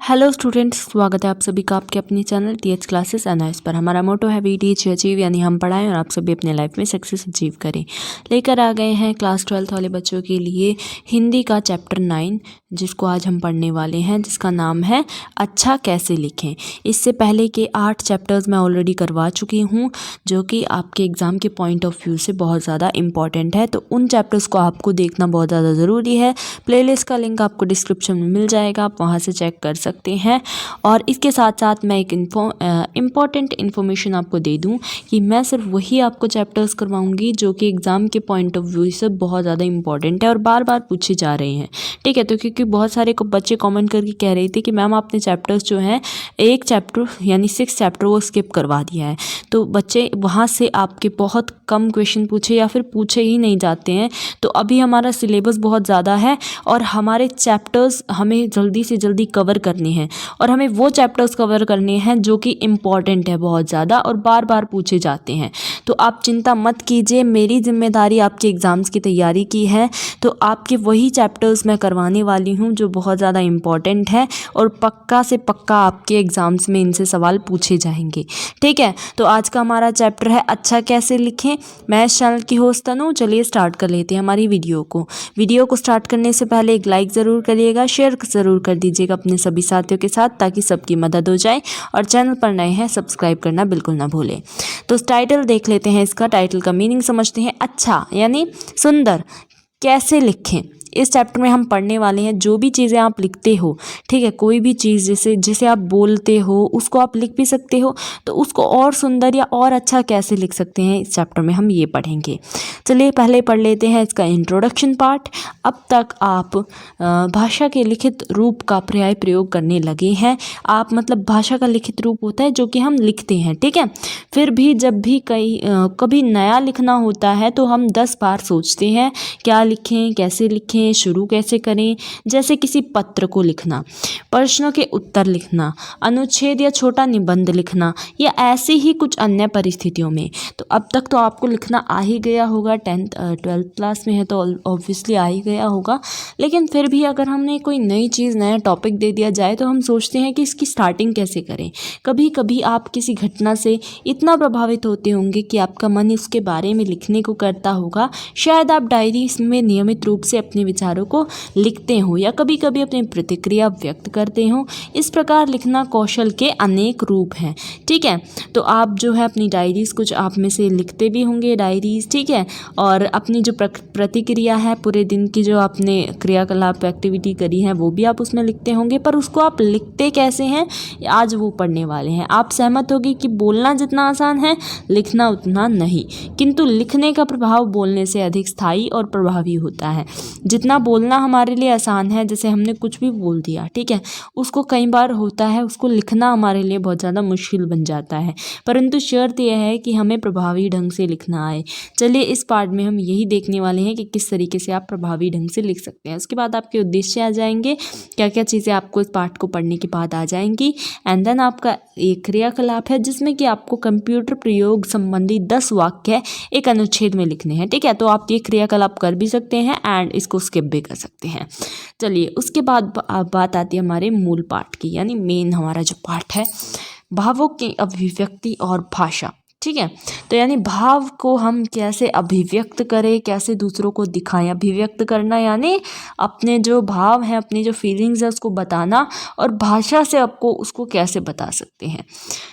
Hello students, स्वागत है आप सभी का आपके अपने चैनल टीएच क्लासेस एनआईएस पर। हमारा मोटो है वी टीच अचीव, यानी हम पढ़ाएं और आप सभी अपने लाइफ में सक्सेस अचीव करें। लेकर आ गए हैं क्लास 12th वाले बच्चों के लिए हिंदी का चैप्टर 9, जिसको आज हम पढ़ने वाले हैं, जिसका नाम है अच्छा कैसे लिखें। इससे पहले के 8 चैप्टर्स मैं ऑलरेडी करवा चुकी हूँ, जो कि आपके एग्ज़ाम के पॉइंट ऑफ व्यू से बहुत ज़्यादा इंपॉर्टेंट है। तो उन चैप्टर्स को आपको देखना बहुत ज़्यादा ज़रूरी है। प्लेलिस्ट का लिंक आपको डिस्क्रिप्शन में मिल जाएगा, आप वहाँ से चेक कर सकते हैं। और इसके साथ साथ मैं एक इम्पॉर्टेंट इन्फॉर्मेशन आपको दे दूं कि मैं सिर्फ वही आपको चैप्टर्स करवाऊंगी जो कि एग्ज़ाम के पॉइंट ऑफ व्यू से बहुत ज़्यादा इंपॉर्टेंट है और बार बार पूछे जा रहे हैं। ठीक है, तो क्योंकि बहुत सारे बच्चे कमेंट करके कह रहे थे कि मैम आपने चैप्टर्स जो हैं एक चैप्टर यानी 6 चैप्टर वो स्किप करवा दिया है। तो बच्चे वहाँ से आपके बहुत कम क्वेश्चन पूछे या फिर पूछे ही नहीं जाते हैं। तो अभी हमारा सिलेबस बहुत ज़्यादा है और हमारे चैप्टर्स हमें जल्दी से जल्दी कवर करने हैं और हमें वो चैप्टर्स कवर करने हैं जो कि इम्पॉर्टेंट है बहुत ज़्यादा और बार बार पूछे जाते हैं। तो आप चिंता मत कीजिए, मेरी जिम्मेदारी आपके एग्ज़ाम्स की तैयारी की है। तो आपके वही चैप्टर्स मैं करवाने वाली हूँ जो बहुत ज़्यादा इम्पॉर्टेंट है और पक्का से पक्का आपके एग्ज़ाम्स में इनसे सवाल पूछे जाएंगे। ठीक है, तो आज का हमारा चैप्टर है अच्छा कैसे लिखें। मैं इस चैनल की होस्ट तनु। चलिए स्टार्ट कर लेते हैं हमारी वीडियो को स्टार्ट करने से पहले एक लाइक ज़रूर करिएगा, शेयर ज़रूर कर दीजिएगा अपने सभी साथियों के साथ, ताकि सबकी मदद हो जाए। और चैनल पर नए हैं सब्सक्राइब करना बिल्कुल ना भूलें। तो टाइटल देख लेते हैं, इसका टाइटल का मीनिंग समझते हैं। अच्छा यानी सुंदर, कैसे लिखें। इस चैप्टर में हम पढ़ने वाले हैं जो भी चीज़ें आप लिखते हो, ठीक है, कोई भी चीज़ जैसे आप बोलते हो उसको आप लिख भी सकते हो, तो उसको और सुंदर या और अच्छा कैसे लिख सकते हैं, इस चैप्टर में हम ये पढ़ेंगे। चलिए पहले पढ़ लेते हैं इसका इंट्रोडक्शन पार्ट। अब तक आप भाषा के लिखित रूप का पर्याय प्रयोग करने लगे हैं। आप मतलब भाषा का लिखित रूप होता है जो कि हम लिखते हैं, ठीक है। फिर भी जब भी कभी नया लिखना होता है तो हम 10 बार सोचते हैं क्या लिखें, कैसे लिखें, शुरू कैसे करें। जैसे किसी पत्र को लिखना, प्रश्नों के उत्तर लिखना, अनुच्छेद या छोटा निबंध लिखना, या ऐसे ही कुछ अन्य परिस्थितियों में। तो अब तक तो आपको लिखना आ ही गया होगा, 12th क्लास में है तो ऑब्वियसली आ ही गया होगा। लेकिन फिर भी अगर हमने कोई नई चीज़, नया टॉपिक दे दिया जाए तो हम सोचते हैं कि इसकी स्टार्टिंग कैसे करें। कभी कभी आप किसी घटना से इतना प्रभावित होते होंगे कि आपका मन उसके बारे में लिखने को करता होगा। शायद आप डायरी में नियमित रूप से अपने विचारों को लिखते हो या कभी कभी अपनी प्रतिक्रिया व्यक्त करते हो। इस प्रकार लिखना कौशल के अनेक रूप हैं, ठीक है। तो आप जो है अपनी डायरीज़ कुछ आप में से लिखते भी होंगे डायरीज़, ठीक है, और अपनी जो प्रतिक्रिया है, पूरे दिन की जो आपने क्रियाकलाप एक्टिविटी करी है वो भी आप उसमें लिखते होंगे। पर उसको आप लिखते कैसे हैं आज वो पढ़ने वाले हैं। आप सहमत होगी कि बोलना जितना आसान है लिखना उतना नहीं, किंतु लिखने का प्रभाव बोलने से अधिक स्थायी और प्रभावी होता है। जितना बोलना हमारे लिए आसान है, जैसे हमने कुछ भी बोल दिया, ठीक है, उसको कई बार होता है उसको लिखना हमारे लिए बहुत ज़्यादा मुश्किल बन जाता है। परंतु शर्त यह है कि हमें प्रभावी ढंग से लिखना आए। चलिए इस पार्ट में हम यही देखने वाले हैं कि किस तरीके से आप प्रभावी ढंग से लिख सकते हैं। उसके बाद आपके उद्देश्य आ जाएंगे, क्या क्या चीज़ें आपको इस पार्ट को पढ़ने के बाद आ जाएंगी। एंड देन आपका एक क्रियाकलाप है जिसमें कि आपको कंप्यूटर प्रयोग संबंधी 10 वाक्य एक अनुच्छेद में लिखने हैं, ठीक है। तो आप ये क्रियाकलाप कर भी सकते हैं एंड इसको स्किप भी कर सकते हैं। चलिए उसके बाद बात आती है हमारे मूल पाठ की, यानी मेन हमारा जो पाठ है, भावों की अभिव्यक्ति और भाषा, ठीक है। तो यानी भाव को हम कैसे अभिव्यक्त करें, कैसे दूसरों को दिखाएं। अभिव्यक्त करना यानी अपने जो भाव हैं, अपनी जो फीलिंग्स है उसको बताना, और भाषा से आपको उसको कैसे बता सकते हैं।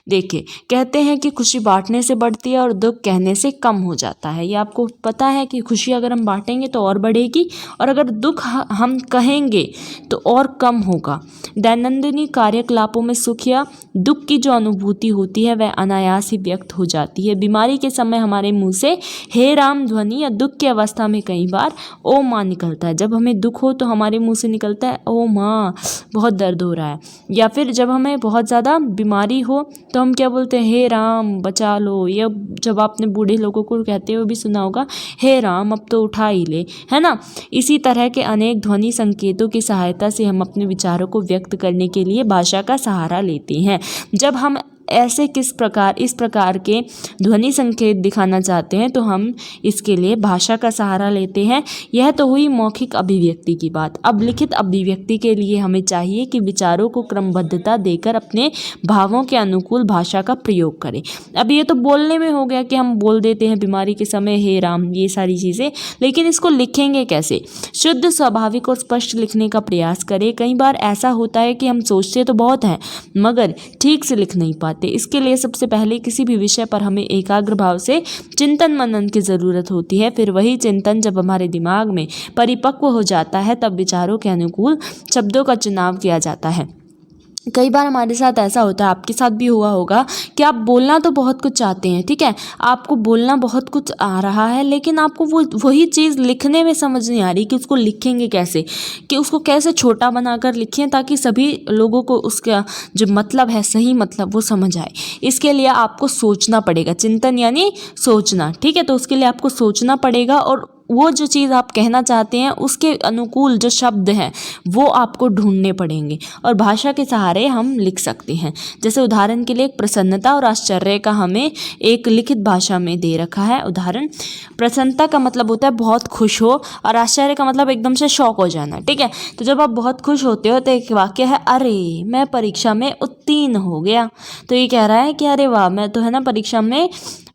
देखिए, कहते हैं कि खुशी बांटने से बढ़ती है और दुख कहने से कम हो जाता है। ये आपको पता है कि खुशी अगर हम बांटेंगे तो और बढ़ेगी, और अगर दुख हम कहेंगे तो और कम होगा। दैनंदिनी कार्यकलापों में सुख या दुख की जो अनुभूति होती है वह अनायास ही व्यक्त हो जाती है। बीमारी के समय हमारे मुंह से हे राम ध्वनि या दुख की अवस्था में कई बार ओ माँ निकलता है। जब हमें दुख हो तो हमारे मुंह से निकलता है ओ माँ, बहुत दर्द हो रहा है। या फिर जब हमें बहुत ज़्यादा बीमारी हो तो हम क्या बोलते हैं, हे राम बचा लो। या जब आपने बूढ़े लोगों को कहते हुए भी सुना होगा, हे राम अब तो उठा ही ले, है ना। इसी तरह के अनेक ध्वनि संकेतों की सहायता से हम अपने विचारों को व्यक्त करने के लिए भाषा का सहारा लेते हैं। जब हम ऐसे इस प्रकार के ध्वनि संकेत दिखाना चाहते हैं तो हम इसके लिए भाषा का सहारा लेते हैं। यह तो हुई मौखिक अभिव्यक्ति की बात। अब लिखित अभिव्यक्ति के लिए हमें चाहिए कि विचारों को क्रमबद्धता देकर अपने भावों के अनुकूल भाषा का प्रयोग करें। अब ये तो बोलने में हो गया कि हम बोल देते हैं बीमारी के समय हे राम, ये सारी चीज़ें, लेकिन इसको लिखेंगे कैसे? शुद्ध, स्वाभाविक और स्पष्ट लिखने का प्रयास करें। कई बार ऐसा होता है कि हम सोचते तो बहुत हैं मगर ठीक से लिख नहीं पाते। इसके लिए सबसे पहले किसी भी विषय पर हमें एकाग्र भाव से चिंतन मनन की ज़रूरत होती है। फिर वही चिंतन जब हमारे दिमाग में परिपक्व हो जाता है तब विचारों के अनुकूल शब्दों का चुनाव किया जाता है। कई बार हमारे साथ ऐसा होता है, आपके साथ भी हुआ होगा कि आप बोलना तो बहुत कुछ चाहते हैं, ठीक है, आपको बोलना बहुत कुछ आ रहा है, लेकिन आपको वही चीज़ लिखने में समझ नहीं आ रही कि उसको लिखेंगे कैसे, कि उसको कैसे छोटा बनाकर लिखें ताकि सभी लोगों को उसका जो मतलब है, सही मतलब वो समझ आए। इसके लिए आपको सोचना पड़ेगा। चिंतन यानी सोचना, ठीक है, तो उसके लिए आपको सोचना पड़ेगा और वो जो चीज़ आप कहना चाहते हैं उसके अनुकूल जो शब्द हैं वो आपको ढूंढने पड़ेंगे और भाषा के सहारे हम लिख सकते हैं। जैसे उदाहरण के लिए एक प्रसन्नता और आश्चर्य का हमें एक लिखित भाषा में दे रखा है उदाहरण। प्रसन्नता का मतलब होता है बहुत खुश हो और आश्चर्य का मतलब एकदम से शॉक हो जाना, ठीक है। तो जब आप बहुत खुश होते हो तो एक वाक्य है, अरे मैं परीक्षा में उत्तीर्ण हो गया। तो ये कह रहा है कि अरे वाह, मैं तो है ना परीक्षा में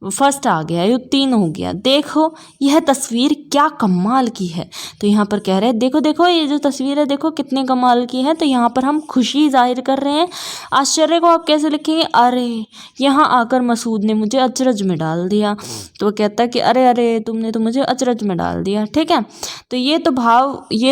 फर्स्ट आ गया, उत्तीर्ण हो गया, देखो यह तस्वीर क्या कमाल की है। तो यहाँ पर कह रहे हैं देखो देखो ये जो तस्वीर है देखो कितने कमाल की है। तो यहाँ पर हम खुशी जाहिर कर रहे हैं। आश्चर्य को आप कैसे लिखेंगे? अरे यहाँ आकर मसूद ने मुझे अचरज में डाल दिया। तो वो कहता है कि अरे अरे तुमने तो मुझे अचरज में डाल दिया, ठीक है। तो ये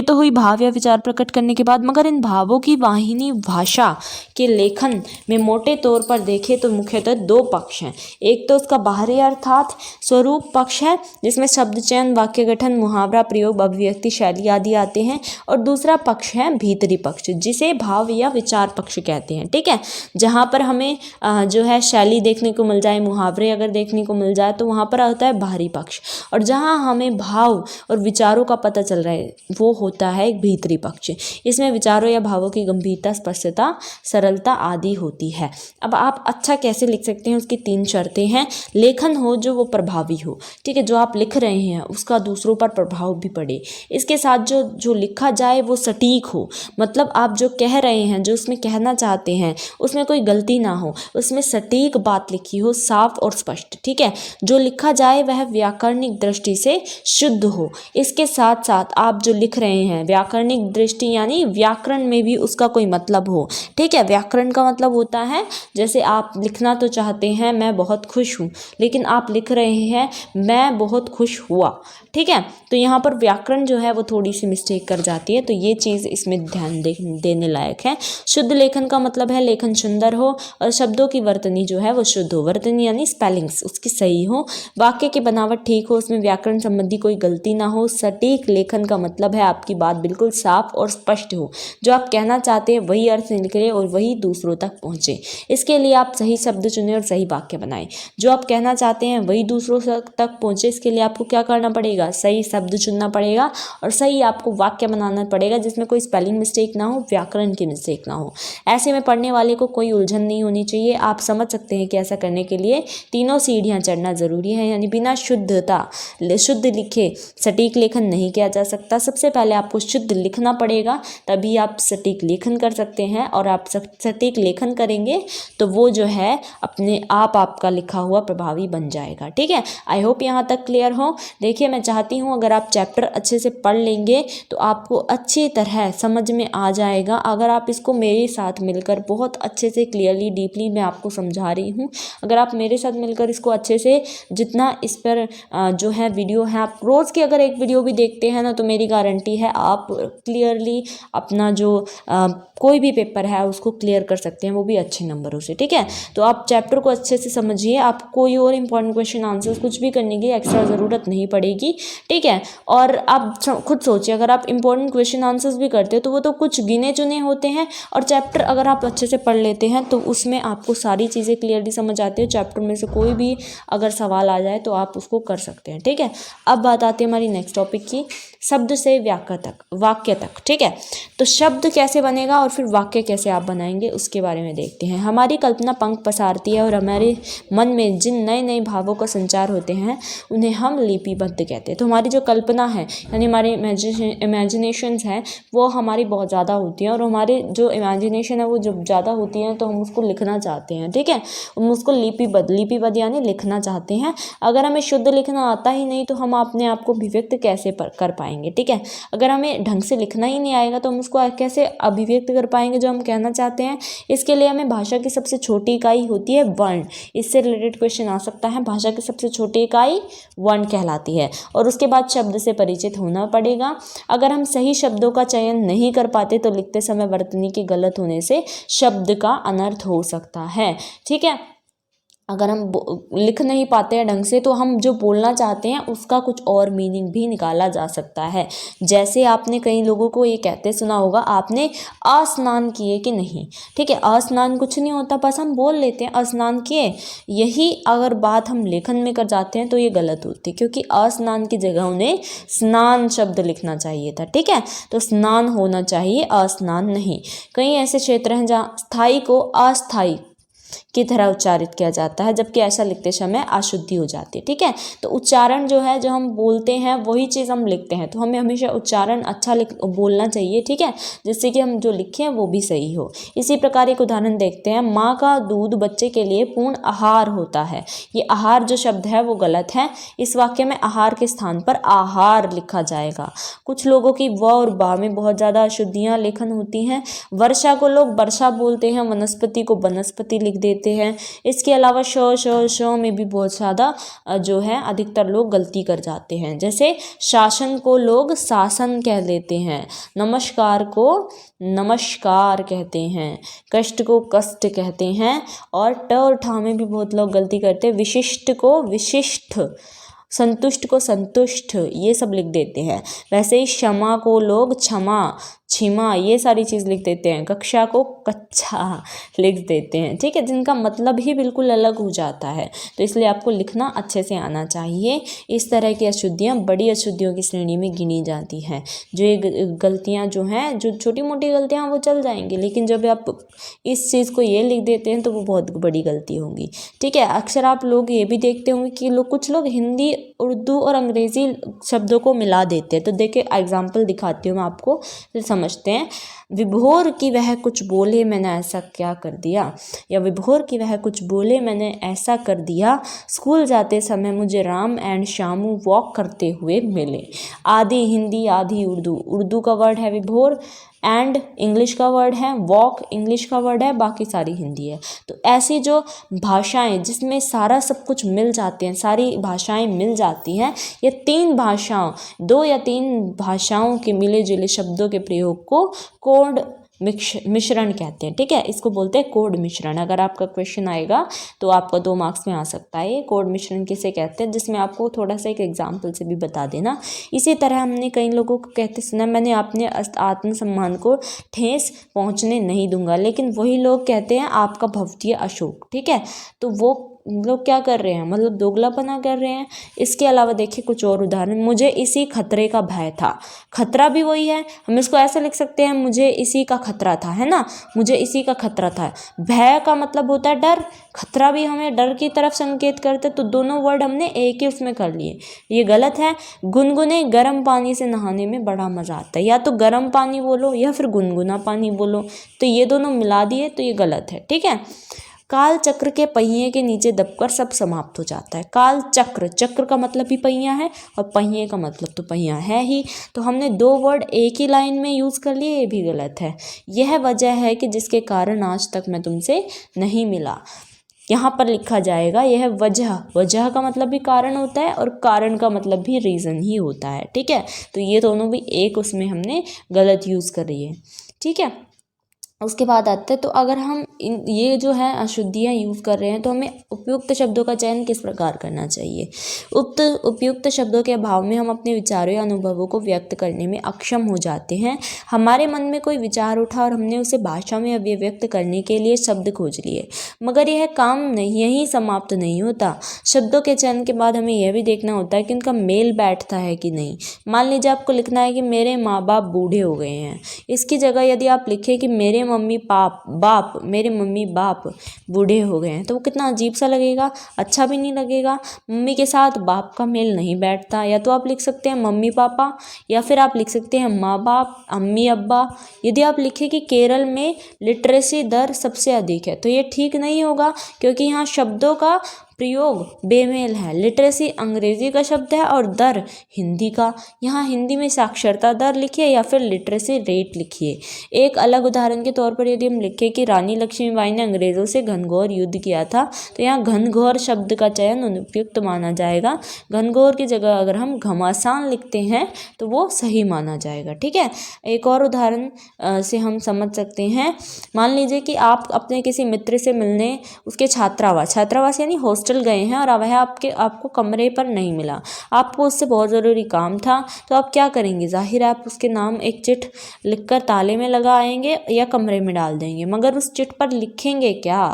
तो हुई भाव या विचार प्रकट करने के बाद। मगर इन भावों की वाहिनी भाषा के लेखन में मोटे तौर पर देखें तो मुख्यतः दो पक्ष हैं। एक तो उसका बाहरी अर्थात स्वरूप पक्ष है जिसमें शब्द चयन, वाक्य गठन, मुहावरा प्रयोग, अभिव्यक्ति शैली आदि आते हैं, और दूसरा पक्ष है भीतरी पक्ष जिसे भाव या विचार पक्ष कहते हैं, ठीक है। जहाँ पर हमें जो है शैली देखने को मिल जाए, मुहावरे अगर देखने को मिल जाए तो वहाँ पर होता है बाहरी पक्ष, और जहाँ हमें भाव और विचारों का पता चल रहा है वो होता है एक भीतरी पक्ष। इसमें विचारों या भावों की गंभीरता, स्पष्टता, सरलता आदि होती है। अब आप अच्छा कैसे लिख सकते हैं उसकी 3 शर्तें हैं। लेखन हो जो वो प्रभावी हो, ठीक है, जो आप लिख रहे हैं उसका दूसरों पर प्रभाव भी पड़े। इसके साथ जो लिखा जाए वो सटीक हो, मतलब आप जो कह रहे हैं, जो उसमें कहना चाहते हैं उसमें कोई गलती ना हो, उसमें सटीक बात लिखी हो, साफ और स्पष्ट, ठीक है। जो लिखा जाए वह व्याकरणिक दृष्टि से शुद्ध हो। इसके साथ साथ आप जो लिख रहे हैं व्याकरणिक दृष्टि यानी व्याकरण में भी उसका कोई मतलब हो, ठीक है। व्याकरण का मतलब होता है जैसे आप लिखना तो चाहते हैं मैं बहुत खुश हूँ, लेकिन आप लिख रहे हैं मैं बहुत खुश हुआ, ठीक है। तो यहाँ पर व्याकरण जो है वो थोड़ी सी मिस्टेक कर जाती है, तो ये चीज़ इसमें ध्यान देने लायक है। शुद्ध लेखन का मतलब है लेखन सुंदर हो और शब्दों की वर्तनी जो है वो शुद्ध हो, वर्तनी यानी स्पेलिंग्स उसकी सही हो, वाक्य की बनावट ठीक हो, उसमें व्याकरण संबंधी कोई गलती ना हो। सटीक लेखन का मतलब है आपकी बात बिल्कुल साफ और स्पष्ट हो, जो आप कहना चाहते हैं वही अर्थ निकले और वही दूसरों तक पहुँचे। इसके लिए आप सही शब्द चुनें और सही वाक्य बनाएं। जो आप कहना चाहते हैं वही दूसरों तक पहुँचे, इसके लिए आपको क्या करना पड़ेगा? सही शब्द चुनना पड़ेगा और सही आपको वाक्य बनाना पड़ेगा जिसमें कोई स्पेलिंग मिस्टेक ना हो, व्याकरण की मिस्टेक ना हो। ऐसे में पढ़ने वाले को कोई उलझन नहीं होनी चाहिए। आप समझ सकते हैं कि ऐसा करने के लिए तीनों सीढ़ियाँ चढ़ना ज़रूरी है, यानी बिना शुद्ध लिखे सटीक लेखन नहीं किया जा सकता। सबसे पहले आपको शुद्ध लिखना पड़ेगा, तभी आप सटीक लेखन कर सकते हैं, और आप सटीक लेखन करेंगे तो वो जो है अपने आप आपका लिखा हुआ प्रभावी बन जाएगा, ठीक है। आई होप यहाँ तक क्लियर हो। देखिए मैं चाहती हूँ अगर आप चैप्टर अच्छे से पढ़ लेंगे तो आपको अच्छी तरह समझ में आ जाएगा। अगर आप इसको मेरे साथ मिलकर बहुत अच्छे से क्लियरली डीपली मैं आपको समझा रही हूँ, अगर आप मेरे साथ मिलकर इसको अच्छे से जितना इस पर जो है वीडियो है, आप रोज़ की अगर एक वीडियो भी देखते हैं ना तो मेरी गारंटी है आप क्लियरली अपना जो कोई भी पेपर है उसको क्लियर कर सकते हैं, वो भी अच्छे नंबरों से, ठीक है। तो आप चैप्टर को अच्छे से समझिए, आप कोई और इंपॉर्टेंट क्वेश्चन आंसर्स कुछ भी करने की एक्स्ट्रा ज़रूरत नहीं पड़ेगी, ठीक है। और आप खुद सोचिए, अगर आप इंपॉर्टेंट क्वेश्चन आंसर्स भी करते हो तो वो तो कुछ गिने चुने होते हैं, और चैप्टर अगर आप अच्छे से पढ़ लेते हैं तो उसमें आपको सारी चीज़ें क्लियरली समझ आती है। चैप्टर में से कोई भी अगर सवाल आ जाए तो आप उसको कर सकते हैं, ठीक है। अब बात आती है हमारी नेक्स्ट टॉपिक की, शब्द से वाक्य तक, ठीक है। तो शब्द कैसे बनेगा और फिर वाक्य कैसे आप बनाएंगे उसके बारे में देखते हैं। हमारी कल्पना पंख पसारती है और हमारे मन में जिन नए नए भावों का संचार होते हैं उन्हें हम लिपिबद्ध कहते हैं। तो हमारी जो कल्पना है यानी हमारी इमेजिनेशंस हैं वो हमारी बहुत ज़्यादा होती हैं, और हमारी जो इमेजिनेशन है वो जब ज़्यादा होती है तो हम उसको लिखना चाहते हैं, ठीक है। हम उसको लिपिबद्ध यानी लिखना चाहते हैं। अगर हमें शुद्ध लिखना आता ही नहीं तो हम अपने आप को अभिव्यक्त कैसे कर पाएंगे, ठीक है। अगर हमें ढंग से लिखना ही नहीं आएगा तो हम उसको कैसे अभिव्यक्त कर पाएंगे जो हम कहना चाहते हैं। इसके लिए हमें भाषा की सबसे छोटी इकाई होती है वर्ण। इससे रिलेटेड क्वेश्चन आ सकता है। भाषा की सबसे छोटी इकाई वर्ण कहलाती है, और उसके बाद शब्द से परिचित होना पड़ेगा। अगर हम सही शब्दों का चयन नहीं कर पाते तो लिखते समय वर्तनी के गलत होने से शब्द का अनर्थ हो सकता है, ठीक है। अगर हम लिख नहीं पाते हैं ढंग से तो हम जो बोलना चाहते हैं उसका कुछ और मीनिंग भी निकाला जा सकता है। जैसे आपने कई लोगों को ये कहते सुना होगा, आपने स्नान किए कि नहीं, ठीक है। स्नान कुछ नहीं होता, बस हम बोल लेते हैं स्नान किए। यही अगर बात हम लेखन में कर जाते हैं तो ये गलत होती है, क्योंकि स्नान की जगह उन्हें स्नान शब्द लिखना चाहिए था, ठीक है। तो स्नान होना चाहिए, स्नान नहीं। कई ऐसे क्षेत्र हैं जहाँ स्थाई को अस्थाई की तरह उच्चारित किया जाता है, जबकि ऐसा लिखते समय अशुद्धि हो जाती है, ठीक है। तो उच्चारण जो है, जो हम बोलते हैं वही चीज़ हम लिखते हैं, तो हमें हमेशा उच्चारण अच्छा बोलना चाहिए, ठीक है, जिससे कि हम जो लिखें वो भी सही हो। इसी प्रकार एक उदाहरण देखते हैं, माँ का दूध बच्चे के लिए पूर्ण आहार होता है। ये आहार जो शब्द है वो गलत है। इस वाक्य में आहार के स्थान पर आहार लिखा जाएगा। कुछ लोगों की व और बा में बहुत ज़्यादा अशुद्धियाँ लेखन होती हैं। वर्षा को लोग वर्षा बोलते हैं, वनस्पति को वनस्पति लिख देते हैं। इसके अलावा श में भी बहुत ज़्यादा जो है अधिकतर लोग गलती कर जाते हैं। जैसे शासन को लोग शासन कह देते हैं, नमस्कार को नमस्कार कहते हैं, कष्ट को कष्ट कहते हैं, और ट और ठा में भी बहुत लोग गलती करते हैं। विशिष्ट को विशिष्ट, संतुष्ट को संतुष्ट, ये सब लिख देते हैं। वैसे ही क्षमा को लोग क्षमा छिमा, ये सारी चीज़ लिख देते हैं। कक्षा को कच्छा लिख देते हैं, ठीक है, जिनका मतलब ही बिल्कुल अलग हो जाता है। तो इसलिए आपको लिखना अच्छे से आना चाहिए। इस तरह की अशुद्धियाँ बड़ी अशुद्धियों की श्रेणी में गिनी जाती हैं। जो ये गलतियाँ जो हैं, जो छोटी मोटी गलतियाँ वो चल जाएंगी, लेकिन जब आप इस चीज़ को ये लिख देते हैं तो वो बहुत बड़ी गलती होगी, ठीक है। अक्सर आप लोग ये भी देखते होंगे कि कुछ लोग हिंदी, उर्दू और अंग्रेज़ी शब्दों को मिला देते हैं। तो देखिए एग्जाम्पल दिखाती हूँ मैं आपको, फिर समझते हैं। विभोर की वह कुछ बोले मैंने ऐसा क्या कर दिया, या विभोर की वह कुछ बोले मैंने ऐसा कर दिया, स्कूल जाते समय मुझे राम एंड श्यामू वॉक करते हुए मिले। आधी हिंदी आधी उर्दू, उर्दू का वर्ड है विभोर, एंड इंग्लिश का वर्ड है वॉक, इंग्लिश का वर्ड है, बाकी सारी हिंदी है। तो ऐसी जो भाषाएं जिसमें सारा सब कुछ मिल जाते हैं, सारी भाषाएं मिल जाती हैं, ये तीन भाषाओं, 2 या 3 भाषाओं के मिले जुले शब्दों के प्रयोग को कोड मिश्रण कहते हैं, ठीक है। इसको बोलते हैं कोड मिश्रण। अगर आपका क्वेश्चन आएगा तो आपका 2 मार्क्स में आ सकता है। ये कोड मिश्रण किसे कहते हैं, जिसमें आपको थोड़ा सा एक एग्जाम्पल से भी बता देना। इसी तरह हमने कई लोगों को कहते सुना, मैंने अपने आत्मसम्मान को ठेस पहुंचने नहीं दूंगा, लेकिन वही लोग कहते हैं आपका भवतीय अशोक, ठीक है। तो वो लोग क्या कर रहे हैं, मतलब दोगलापना कर रहे हैं। इसके अलावा देखिए कुछ और उदाहरण, मुझे इसी खतरे का भय था। खतरा भी वही है, हम इसको ऐसे लिख सकते हैं, मुझे इसी का खतरा था, है ना, मुझे इसी का खतरा था। भय का मतलब होता है डर, खतरा भी हमें डर की तरफ संकेत करते, तो दोनों वर्ड हमने एक ही उसमें कर लिए, ये गलत है। गुनगुने गर्म पानी से नहाने में बड़ा मज़ा आता है, या तो गर्म पानी बोलो या फिर गुनगुना पानी बोलो, तो ये दोनों मिला दिए तो ये गलत है, ठीक है। काल चक्र के पहिए के नीचे दबकर सब समाप्त हो जाता है। काल चक्र, चक्र का मतलब भी पहिया है और पहिए का मतलब तो पहिया है ही, तो हमने 2 वर्ड एक ही लाइन में यूज़ कर लिए, ये भी गलत है। यह वजह है कि जिसके कारण आज तक मैं तुमसे नहीं मिला। यहाँ पर लिखा जाएगा यह वजह, वजह का मतलब भी कारण होता है और कारण का मतलब भी रीज़न ही होता है, ठीक है। तो ये दोनों भी एक उसमें हमने गलत यूज़ कर रही है, ठीक है। उसके बाद आते हैं, तो अगर हम ये जो है अशुद्धियाँ यूज़ कर रहे हैं तो हमें उपयुक्त शब्दों का चयन किस प्रकार करना चाहिए। उपयुक्त शब्दों के अभाव में हम अपने विचारों या अनुभवों को व्यक्त करने में अक्षम हो जाते हैं। हमारे मन में कोई विचार उठा और हमने उसे भाषा में अभिव्यक्त करने के लिए शब्द खोज लिए, मगर यह काम नहीं यहीं समाप्त नहीं होता। शब्दों के चयन के बाद हमें यह भी देखना होता है कि उनका मेल बैठता है कि नहीं। मान लीजिए आपको लिखना है कि मेरे माँ बाप बूढ़े हो गए हैं, इसकी जगह यदि आप लिखें कि मेरे मम्मी बाप बूढ़े हो गए हैं, तो वो कितना अजीब सा लगेगा, अच्छा भी नहीं लगेगा। मम्मी के साथ बाप का मेल नहीं बैठता। या तो आप लिख सकते हैं मम्मी पापा, या फिर आप लिख सकते हैं माँ बाप, अम्मी अब्बा। यदि आप लिखें कि केरल में लिटरेसी दर सबसे अधिक है, तो ये ठीक नहीं होगा, क्योंकि यहाँ शब्दों का प्रयोग बेमेल है। लिटरेसी अंग्रेजी का शब्द है और दर हिंदी का। यहाँ हिंदी में साक्षरता दर लिखिए या फिर लिटरेसी रेट लिखिए। एक अलग उदाहरण के तौर पर यदि हम लिखें कि रानी लक्ष्मीबाई ने अंग्रेज़ों से घनघोर युद्ध किया था, तो यहाँ घनघोर शब्द का चयन अनुपयुक्त माना जाएगा। घनघोर की जगह अगर हम घमासान लिखते हैं तो वो सही माना जाएगा। ठीक है, एक और उदाहरण से हम समझ सकते हैं। मान लीजिए कि आप अपने किसी मित्र से मिलने उसके छात्रावास यानी हॉस्टल गए हैं और वह आपको कमरे पर नहीं मिला। आपको उससे बहुत ज़रूरी काम था, तो आप क्या करेंगे? जाहिर है आप उसके नाम एक चिट लिखकर ताले में लगा आएंगे या कमरे में डाल देंगे, मगर उस चिट पर लिखेंगे क्या?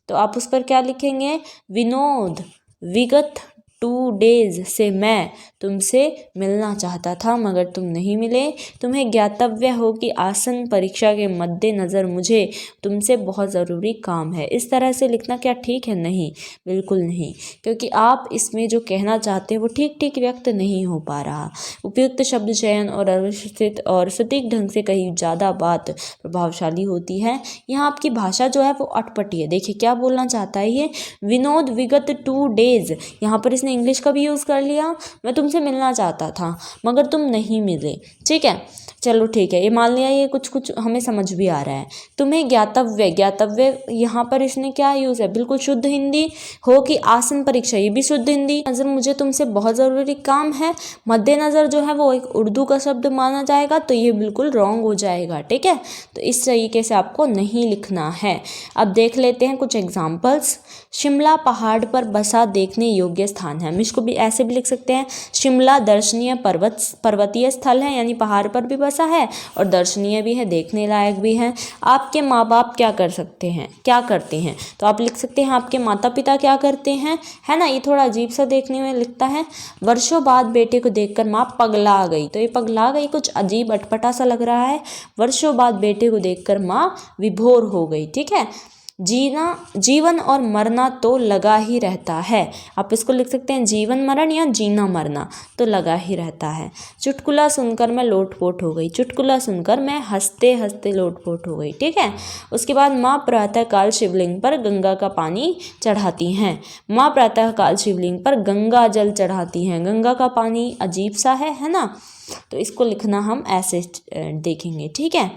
तो आप उस पर क्या लिखेंगे? विनोद, विगत 2 डेज से मैं तुमसे मिलना चाहता था मगर तुम नहीं मिले। तुम्हें ज्ञातव्य हो कि आसन परीक्षा के मद्देनज़र मुझे तुमसे बहुत ज़रूरी काम है। इस तरह से लिखना क्या ठीक है? नहीं, बिल्कुल नहीं, क्योंकि आप इसमें जो कहना चाहते हैं वो ठीक व्यक्त नहीं हो पा रहा। उपयुक्त शब्द चयन और अवस्थित और सटीक ढंग से कहीं ज़्यादा बात प्रभावशाली होती है। यहाँ आपकी भाषा जो है वो अटपटी है। देखिए क्या बोलना चाहता है ये, विनोद विगत 2 डेज, यहाँ पर इसने इंग्लिश का भी यूज़ कर लिया। मैं तुमसे मिलना चाहता था मगर तुम नहीं मिले। ठीक है, चलो ठीक है, ये मान लिया, ये कुछ हमें समझ भी आ रहा है। तुम्हें ज्ञातव्य यहाँ पर इसने क्या यूज़ है? बिल्कुल शुद्ध हिंदी। हो कि आसन परीक्षा, ये भी शुद्ध हिंदी। नज़र मुझे तुमसे बहुत ज़रूरी काम है, मद्देनज़र जो है वो एक उर्दू का शब्द माना जाएगा, तो ये बिल्कुल रॉन्ग हो जाएगा। ठीक है, तो इस तरीके से आपको नहीं लिखना है। अब देख लेते हैं कुछ एग्जाम्पल्स। शिमला पहाड़ पर बसा देखने योग्य स्थान है। हम इसको भी ऐसे भी लिख सकते हैं, शिमला दर्शनीय पर्वतीय स्थल है, यानी पहाड़ पर भी बसा है और दर्शनीय भी है, देखने लायक भी है। आपके माँ बाप क्या करते हैं? तो आप लिख सकते हैं आपके माता पिता क्या करते हैं, है ना। ये थोड़ा अजीब सा देखने में लिखता है। वर्षों बाद बेटे को देखकर माँ पगला गई, तो ये पगला गई कुछ अजीब अटपटा सा लग रहा है। वर्षों बाद बेटे को देखकर माँ विभोर हो गई। ठीक है, जीवन और मरना तो लगा ही रहता है। आप इसको लिख सकते हैं जीवन मरण या जीना मरना तो लगा ही रहता है। चुटकुला सुनकर मैं लोटपोट हो गई, चुटकुला सुनकर मैं हंसते हंसते लोटपोट हो गई। ठीक है, उसके बाद माँ प्रातःकाल शिवलिंग पर गंगा का पानी चढ़ाती हैं। माँ प्रातःकाल शिवलिंग पर गंगा जल चढ़ाती हैं। गंगा का पानी अजीब सा है ना, तो इसको लिखना हम ऐसे देखेंगे। ठीक है,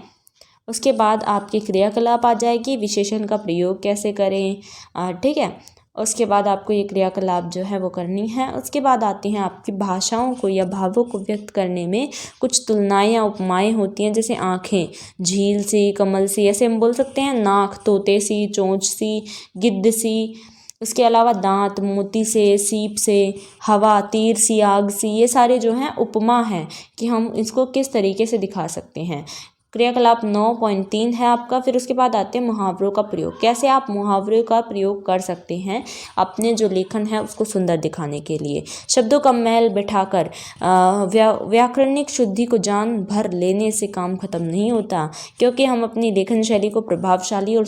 उसके बाद आपकी क्रियाकलाप आ जाएगी, विशेषण का प्रयोग कैसे करें। ठीक है, उसके बाद आपको ये क्रियाकलाप जो है वो करनी है। उसके बाद आती हैं आपकी भाषाओं को या भावों को व्यक्त करने में कुछ तुलनाएं या उपमाएं होती हैं, जैसे आँखें झील सी, कमल सी, ऐसे हम बोल सकते हैं। नाक तोते सी, चोंच सी, गिद्ध सी। उसके अलावा दांत मोती से, सीप से, हवा तीर सी, आग सी, ये सारे जो हैं उपमा हैं कि हम इसको किस तरीके से दिखा सकते हैं। क्रियाकलाप 9.3 है आपका। फिर उसके बाद आते हैं मुहावरों का प्रयोग। कैसे आप मुहावरों का प्रयोग कर सकते हैं अपने जो लेखन है उसको सुंदर दिखाने के लिए। शब्दों का मैल बिठाकर व्याकरणिक शुद्धि को जान भर लेने से काम खत्म नहीं होता, क्योंकि हम अपनी लेखन शैली को प्रभावशाली और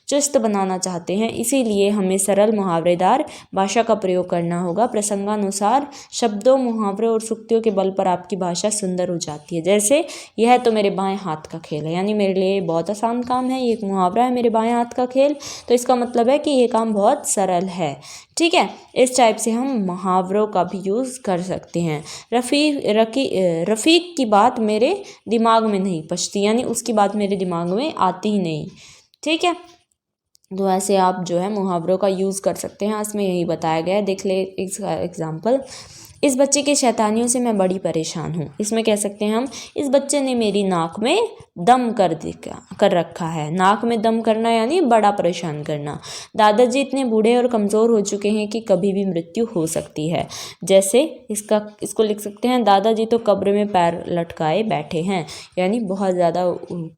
चुस्त बनाना चाहते हैं। इसीलिए हमें सरल मुहावरेदार भाषा का प्रयोग करना होगा। प्रसंगानुसार शब्दों, मुहावरों और सूक्तियों के बल पर आपकी भाषा सुंदर हो जाती है। जैसे यह तो मेरे बाएं हाथ का खेल है, यानी मेरे लिए बहुत आसान काम है। ये एक मुहावरा है, मेरे बाएं हाथ का खेल, तो इसका मतलब है कि ये काम बहुत सरल है। ठीक है, इस टाइप से हम मुहावरों का भी यूज़ कर सकते हैं। रफ़ीक की बात मेरे दिमाग में नहीं पचती, यानी उसकी बात मेरे दिमाग में आती ही नहीं। ठीक है, तो ऐसे आप जो है मुहावरों का यूज़ कर सकते हैं। इसमें यही बताया गया है। देख ले एग्जाम्पल। इस बच्चे की शैतानियों से मैं बड़ी परेशान हूँ। इसमें कह सकते हैं हम, इस बच्चे ने मेरी नाक में दम कर रखा है। नाक में दम करना यानी बड़ा परेशान करना। दादाजी इतने बूढ़े और कमज़ोर हो चुके हैं कि कभी भी मृत्यु हो सकती है। जैसे इसको लिख सकते हैं, दादाजी तो कब्र में पैर लटकाए बैठे हैं, यानी बहुत ज़्यादा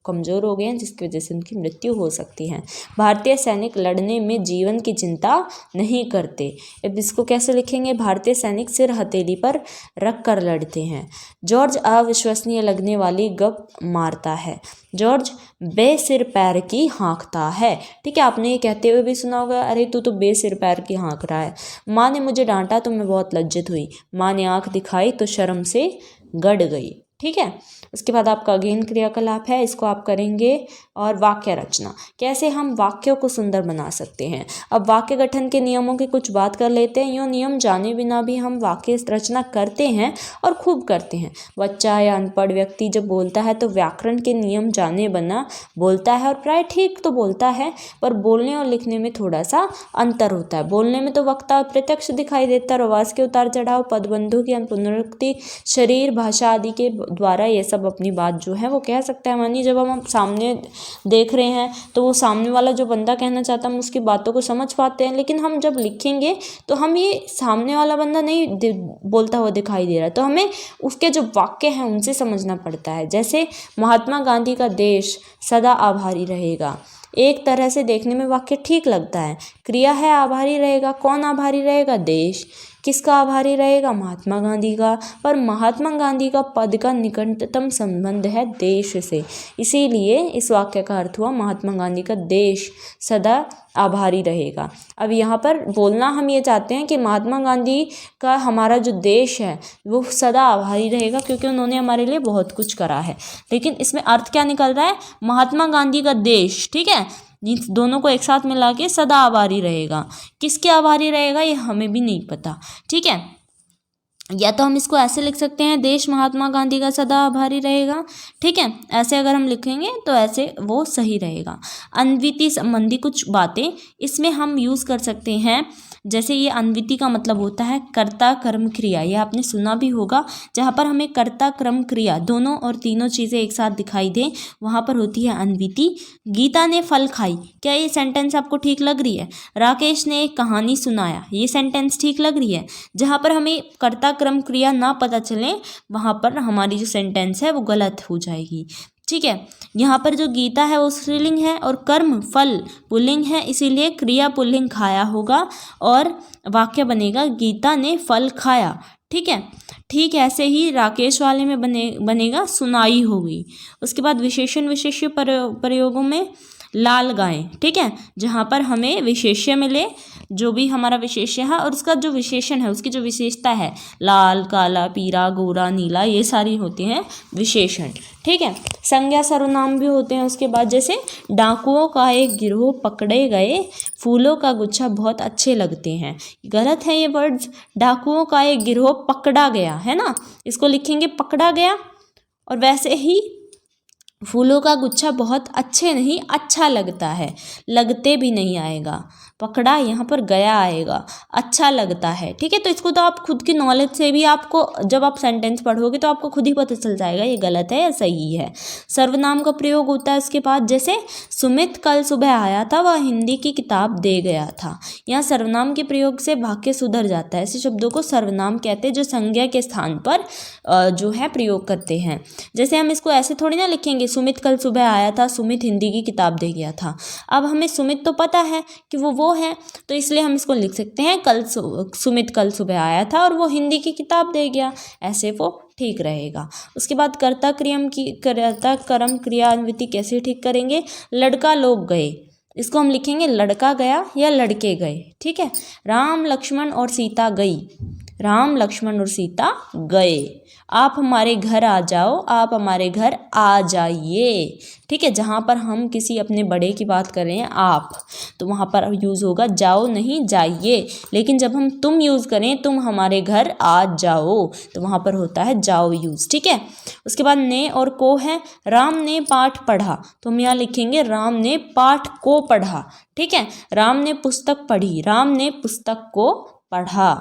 कमज़ोर हो गए हैं जिसकी वजह से उनकी मृत्यु हो सकती है। भारतीय सैनिक लड़ने में जीवन की चिंता नहीं करते। अब इसको कैसे लिखेंगे, भारतीय सैनिक सिर हथेली पर रख कर लड़ते हैं। जॉर्ज अविश्वसनीय लगने वाली गप मारता है। जॉर्ज बेसिर पैर की हाँकता है। ठीक है, आपने ये कहते हुए भी सुना होगा, अरे तू तो बेसिर पैर की हाँक रहा है। माँ ने मुझे डांटा तो मैं बहुत लज्जित हुई। माँ ने आँख दिखाई तो शर्म से गड़ गई। ठीक है, उसके बाद आपका अगेन क्रियाकलाप है, इसको आप करेंगे। और वाक्य रचना, कैसे हम वाक्यों को सुंदर बना सकते हैं। अब वाक्य गठन के नियमों की कुछ बात कर लेते हैं। यूँ नियम जाने बिना भी हम वाक्य रचना करते हैं और खूब करते हैं। बच्चा या अनपढ़ व्यक्ति जब बोलता है तो व्याकरण के नियम जाने बिना बोलता है और प्राय ठीक तो बोलता है, पर बोलने और लिखने में थोड़ा सा अंतर होता है। बोलने में तो वक्ता प्रत्यक्ष दिखाई देता है, आवाज़ के उतार चढ़ाव, पदबंधों की पुनरुक्ति, शरीर भाषा आदि के द्वारा ये सब अपनी बात जो है वो कह सकता है। मानिए जब हम सामने देख रहे हैं तो वो सामने वाला जो बंदा कहना चाहता है हम उसकी बातों को समझ पाते हैं, लेकिन हम जब लिखेंगे तो हम ये सामने वाला बंदा नहीं बोलता हुआ दिखाई दे रहा है, तो हमें उसके जो वाक्य हैं उनसे समझना पड़ता है। जैसे महात्मा गांधी का देश सदा आभारी रहेगा, एक तरह से देखने में वाक्य ठीक लगता है। क्रिया है आभारी रहेगा, कौन आभारी रहेगा, देश। किसका आभारी रहेगा, महात्मा गांधी का। पर महात्मा गांधी का पद का निकटतम संबंध है देश से, इसीलिए इस वाक्य का अर्थ हुआ महात्मा गांधी का देश सदा आभारी रहेगा। अब यहाँ पर बोलना हम ये चाहते हैं कि महात्मा गांधी का हमारा जो देश है वो सदा आभारी रहेगा क्योंकि उन्होंने हमारे लिए बहुत कुछ करा है। लेकिन इसमें अर्थ क्या निकल रहा है, महात्मा गांधी का देश। ठीक है, इन दोनों को एक साथ मिला के सदा आभारी रहेगा। किसके आभारी रहेगा ये हमें भी नहीं पता। ठीक है, या तो हम इसको ऐसे लिख सकते हैं, देश महात्मा गांधी का सदा आभारी रहेगा। ठीक है, ऐसे अगर हम लिखेंगे तो ऐसे वो सही रहेगा। अन्विति संबंधी कुछ बातें इसमें हम यूज़ कर सकते हैं। जैसे ये अन्विति का मतलब होता है कर्ता कर्म क्रिया, ये आपने सुना भी होगा। जहाँ पर हमें कर्ता कर्म क्रिया दोनों और तीनों चीज़ें एक साथ दिखाई दें वहाँ पर होती है अन्विति। गीता ने फल खाई, क्या ये सेंटेंस आपको ठीक लग रही है। राकेश ने एक कहानी सुनाया, ये सेंटेंस ठीक लग रही है। जहाँ पर हमें कर्ता कर्म क्रिया ना पता चले वहाँ पर हमारी जो सेंटेंस है वो गलत हो जाएगी। ठीक है, यहाँ पर जो गीता है वो स्त्रीलिंग है और कर्म फल पुल्लिंग है, इसीलिए क्रिया पुल्लिंग खाया होगा और वाक्य बनेगा गीता ने फल खाया। ठीक है, ठीक ऐसे ही राकेश वाले में बनेगा सुनाई होगी। उसके बाद विशेषण विशेष्य प्रयोगों में लाल गाय। ठीक है, जहाँ पर हमें विशेष्य मिले, जो भी हमारा विशेष्य है और उसका जो विशेषण है उसकी जो विशेषता है, लाल काला पीला गोरा नीला, ये सारी होती हैं विशेषण। ठीक है, संज्ञा सर्वनाम भी होते हैं उसके बाद। जैसे डाकुओं का एक गिरोह पकड़े गए, फूलों का गुच्छा बहुत अच्छे लगते हैं। गलत है ये वर्ड्स, डाकुओं का एक गिरोह पकड़ा गया है ना, इसको लिखेंगे पकड़ा गया। और वैसे ही फूलों का गुच्छा बहुत अच्छे नहीं अच्छा लगता है, लगते भी नहीं आएगा, पकड़ा यहाँ पर गया आएगा, अच्छा लगता है। ठीक है, तो इसको तो आप खुद की नॉलेज से भी आपको जब आप सेंटेंस पढ़ोगे तो आपको खुद ही पता चल जाएगा ये गलत है या सही है। सर्वनाम का प्रयोग होता है उसके बाद। जैसे सुमित कल सुबह आया था, वह हिंदी की किताब दे गया था। यहाँ सर्वनाम के प्रयोग से वाक्य सुधर जाता है। ऐसे शब्दों को सर्वनाम कहते हैं जो संज्ञा के स्थान पर जो है प्रयोग करते हैं। जैसे हम इसको ऐसे थोड़ी ना लिखेंगे, सुमित कल सुबह आया था, सुमित हिंदी की किताब दे गया था। अब हमें सुमित तो पता है कि वो है, तो इसलिए हम इसको लिख सकते हैं सुमित कल सुबह आया था और वो हिंदी की किताब दे गया, ऐसे वो ठीक रहेगा। उसके बाद कर्ता कर्म क्रिया अन्विति कैसे ठीक करेंगे। लड़का लोग गए, इसको हम लिखेंगे लड़का गया या लड़के गए। ठीक है, राम लक्ष्मण और सीता गई, राम लक्ष्मण और सीता गए। आप हमारे घर आ जाओ, आप हमारे घर आ जाइए। ठीक है, जहाँ पर हम किसी अपने बड़े की बात कर रहे हैं आप, तो वहाँ पर यूज़ होगा जाओ नहीं जाइए। लेकिन जब हम तुम यूज़ करें, तुम हमारे घर आ जाओ, तो वहाँ पर होता है जाओ यूज़। ठीक है, उसके बाद ने और को है। राम ने पाठ पढ़ा, तो हम यहाँ लिखेंगे राम ने पाठ को पढ़ा। ठीक है, राम ने पुस्तक पढ़ी, राम ने पुस्तक को पढ़ा।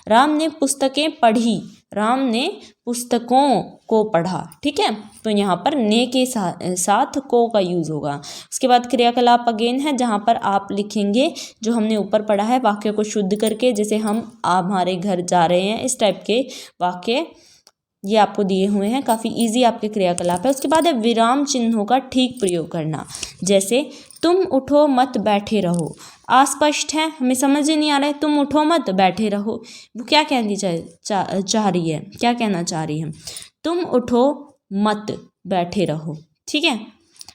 राम ने पुस्तकें पढ़ी, राम ने पुस्तकों को पढ़ा। ठीक है, तो यहाँ पर ने के साथ को का यूज़ होगा। उसके बाद क्रियाकलाप अगेन है, जहाँ पर आप लिखेंगे जो हमने ऊपर पढ़ा है वाक्य को शुद्ध करके, जैसे हम हमारे घर जा रहे हैं, इस टाइप के वाक्य ये आपको दिए हुए हैं। काफ़ी इजी आपके क्रियाकलाप है। उसके बाद है विराम चिन्हों का ठीक प्रयोग करना, जैसे तुम उठो मत बैठे रहो। अस्पष्ट है, हमें समझ ही नहीं आ रहा है। तुम उठो मत बैठे रहो, वो क्या कहनी चाह रही है, क्या कहना चाह रही है? तुम उठो मत बैठे रहो। ठीक है,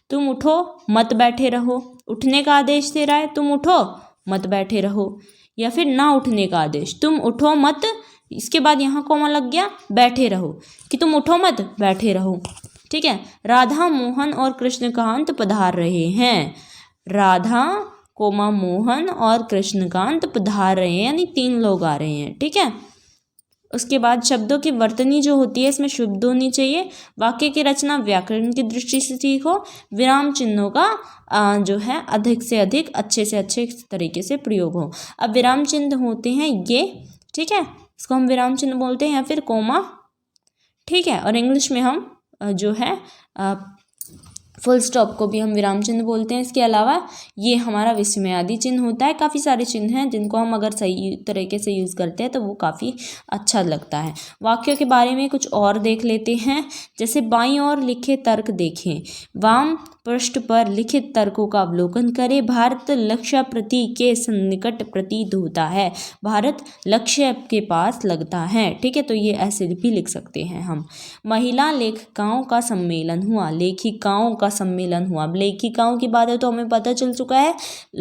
तुम उठो मत बैठे रहो, उठने का आदेश दे रहा है, तुम उठो मत बैठे रहो। या फिर ना उठने का आदेश, तुम उठो मत, इसके बाद यहाँ कोमा लग गया, बैठे रहो, कि तुम उठो मत बैठे रहो। ठीक है, राधा मोहन और कृष्णकांत पधार रहे हैं। राधा कोमा मोहन और कृष्णकांत पधार रहे हैं, यानी 3 लोग आ रहे हैं। ठीक है, उसके बाद शब्दों की वर्तनी जो होती है इसमें शुद्ध होनी चाहिए। वाक्य की रचना व्याकरण की दृष्टि से ठीक हो। विराम चिन्हों का जो है अधिक से अधिक अच्छे से अच्छे तरीके से प्रयोग हो। अब विराम चिन्ह होते हैं ये, ठीक है, इसको हम विराम चिन्ह बोलते हैं या फिर कोमा। ठीक है, और इंग्लिश में हम जो है फुल स्टॉप को भी हम विराम चिन्ह बोलते हैं। इसके अलावा ये हमारा विस्मयादि चिन्ह होता है। काफ़ी सारे चिन्ह हैं जिनको हम अगर सही तरीके से यूज़ करते हैं तो वो काफ़ी अच्छा लगता है। वाक्यों के बारे में कुछ और देख लेते हैं, जैसे बाईं ओर लिखे तर्क देखें। वाम पृष्ठ पर लिखित तर्कों का अवलोकन करें। भारत लक्ष्य प्रति के सन्निकट प्रतीत होता है। भारत लक्ष्य के पास लगता है। ठीक है, तो ये ऐसे भी लिख सकते हैं हम। महिला लेखिकाओं का सम्मेलन हुआ। लेखिकाओं का सम्मेलन हुआ। अब लेखिकाओं की बात है तो हमें पता चल चुका है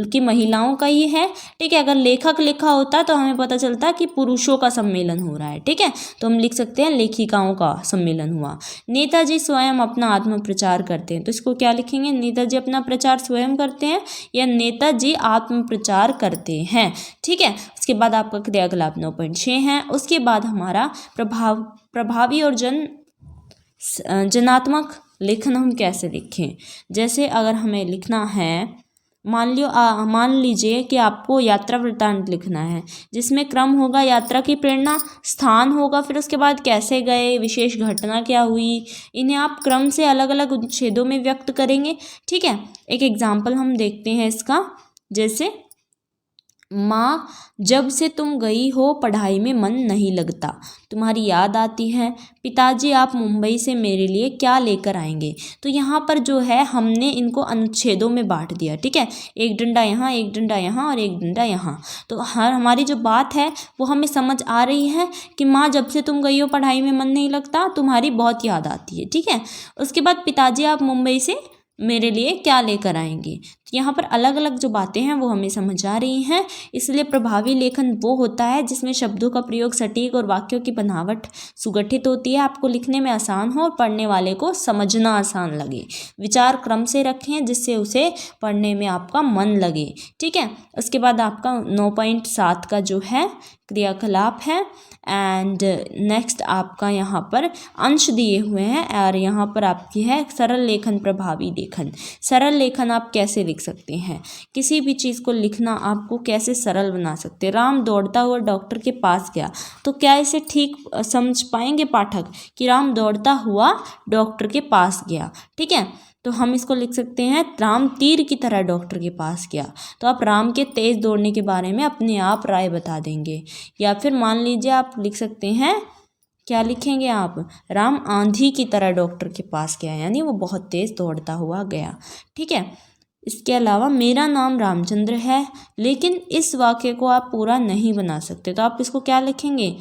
कि महिलाओं का ही है। ठीक है, अगर लेखक लिखा होता तो हमें पता चलता कि पुरुषों का सम्मेलन हो रहा है। ठीक है, तो हम लिख सकते हैं लेखिकाओं का सम्मेलन हुआ। नेताजी स्वयं अपना आत्म प्रचार करते हैं, तो इसको क्या लिखेंगे? नेताजी अपना प्रचार स्वयं करते हैं या नेताजी आत्म प्रचार करते हैं। ठीक है, उसके बाद आपका क्रियाकलाप 9.6 है। उसके बाद हमारा प्रभावी और जनात्मक लेखन हम कैसे लिखें। जैसे अगर हमें लिखना है, मान लीजिए कि आपको यात्रा वृत्तांत लिखना है, जिसमें क्रम होगा यात्रा की प्रेरणा, स्थान होगा, फिर उसके बाद कैसे गए, विशेष घटना क्या हुई, इन्हें आप क्रम से अलग अलग अनुच्छेदों में व्यक्त करेंगे। ठीक है, एक एग्जाम्पल हम देखते हैं इसका, जैसे माँ जब से तुम गई हो पढ़ाई में मन नहीं लगता, तुम्हारी याद आती है। पिताजी आप मुंबई से मेरे लिए क्या लेकर आएंगे। तो यहाँ पर जो है हमने इनको अनुच्छेदों में बांट दिया। ठीक है, एक डंडा यहाँ, एक डंडा यहाँ और एक डंडा यहाँ। तो हमारी जो बात है वो हमें समझ आ रही है कि माँ जब से तुम गई हो पढ़ाई में मन नहीं लगता, तुम्हारी बहुत याद आती है। ठीक है, उसके बाद पिताजी आप मुंबई से मेरे लिए क्या लेकर आएंगे। तो यहाँ पर अलग अलग जो बातें हैं वो हमें समझ आ रही हैं। इसलिए प्रभावी लेखन वो होता है जिसमें शब्दों का प्रयोग सटीक और वाक्यों की बनावट सुगठित होती है, आपको लिखने में आसान हो और पढ़ने वाले को समझना आसान लगे। विचार क्रम से रखें जिससे उसे पढ़ने में आपका मन लगे। ठीक है, उसके बाद आपका 9.7 का जो है क्रियाकलाप है। एंड नेक्स्ट आपका यहाँ पर अंश दिए हुए हैं और यहाँ पर आपकी है सरल लेखन, प्रभावी लेखन। सरल लेखन आप कैसे लिख सकते हैं, किसी भी चीज़ को लिखना आपको कैसे सरल बना सकते हैं। राम दौड़ता हुआ डॉक्टर के पास गया, तो क्या इसे ठीक समझ पाएंगे पाठक कि राम दौड़ता हुआ डॉक्टर के पास गया। ठीक है, तो हम इसको लिख सकते हैं राम तीर की तरह डॉक्टर के पास गया। तो आप राम के तेज़ दौड़ने के बारे में अपने आप राय बता देंगे। या फिर मान लीजिए आप लिख सकते हैं, क्या लिखेंगे आप, राम आंधी की तरह डॉक्टर के पास गया, यानी वो बहुत तेज़ दौड़ता हुआ गया। ठीक है, इसके अलावा मेरा नाम रामचंद्र है, लेकिन इस वाक्य को आप पूरा नहीं बना सकते, तो आप इसको क्या लिखेंगे,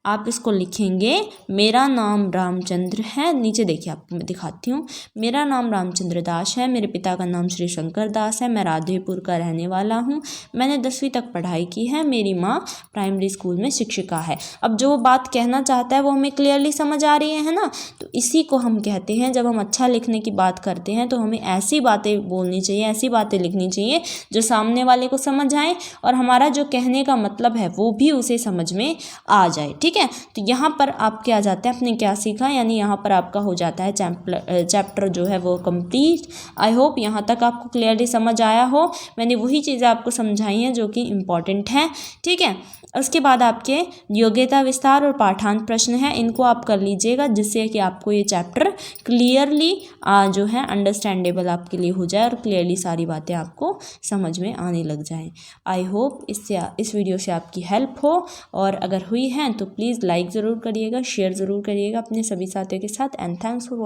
आप इसको लिखेंगे मेरा नाम रामचंद्र है। नीचे देखिए आपको मैं दिखाती हूँ, मेरा नाम रामचंद्र दास है, मेरे पिता का नाम श्री शंकर दास है, मैं राधेपुर का रहने वाला हूँ, मैंने 10वीं तक पढ़ाई की है, मेरी माँ प्राइमरी स्कूल में शिक्षिका है। अब जो वो बात कहना चाहता है वो हमें क्लियरली समझ आ रही है ना। तो इसी को हम कहते हैं, जब हम अच्छा लिखने की बात करते हैं तो हमें ऐसी बातें बोलनी चाहिए, ऐसी बातें लिखनी चाहिए जो सामने वाले को समझ आए और हमारा जो कहने का मतलब है वो भी उसे समझ में आ जाए। ठीक ठीक है। तो यहाँ पर आपके आ जाते हैं आपने क्या सीखा, यानी यहाँ पर आपका हो जाता है चैप्टर जो है वो कंप्लीट। आई होप यहाँ तक आपको क्लियरली समझ आया हो। मैंने वही चीज़ें आपको समझाई हैं जो कि इम्पॉर्टेंट हैं, ठीक है। उसके बाद आपके योग्यता विस्तार और पाठांत प्रश्न हैं, इनको आप कर लीजिएगा जिससे कि आपको ये चैप्टर क्लियरली जो है अंडरस्टैंडेबल आपके लिए हो जाए और क्लियरली सारी बातें आपको समझ में आने लग जाएं। आई होप इस वीडियो से आपकी हेल्प हो, और अगर हुई है तो प्लीज़ लाइक ज़रूर करिएगा, शेयर ज़रूर करिएगा अपने सभी साथियों के साथ। And thanks for